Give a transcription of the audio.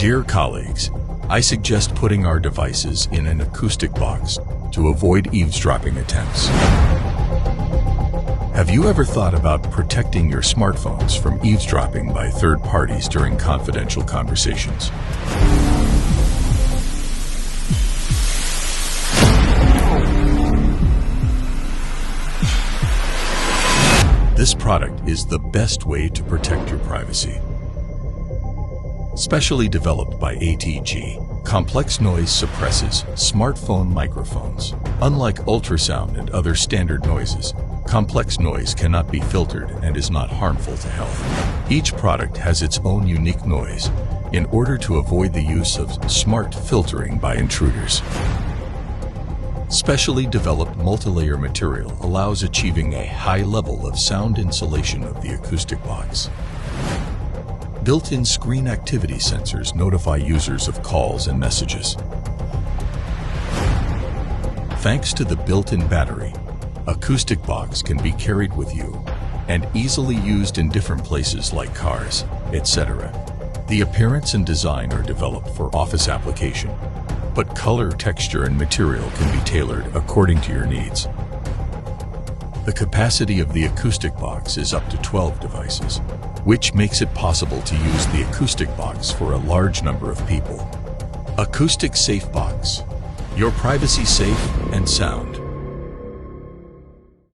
Dear colleagues, I suggest putting our devices in an acoustic box to avoid eavesdropping attempts. Have you ever thought about protecting your smartphones from eavesdropping by third parties during confidential conversations? This product is the best way to protect your privacy. Specially developed by ATG, complex noise suppresses smartphone microphones. Unlike ultrasound and other standard noises, complex noise cannot be filtered and is not harmful to health. Each product has its own unique noise in order to avoid the use of smart filtering by intruders. Specially developed multilayer material allows achieving a high level of sound insulation of the acoustic box. Built-in screen activity sensors notify users of calls and messages. Thanks to the built-in battery, acoustic box can be carried with you and easily used in different places like cars, etc. The appearance and design are developed for office application, but color, texture, and material can be tailored according to your needs. The capacity of the acoustic box is up to 12 devices, which makes it possible to use the acoustic box for a large number of people. Acoustic Safe Box. Your privacy safe and sound.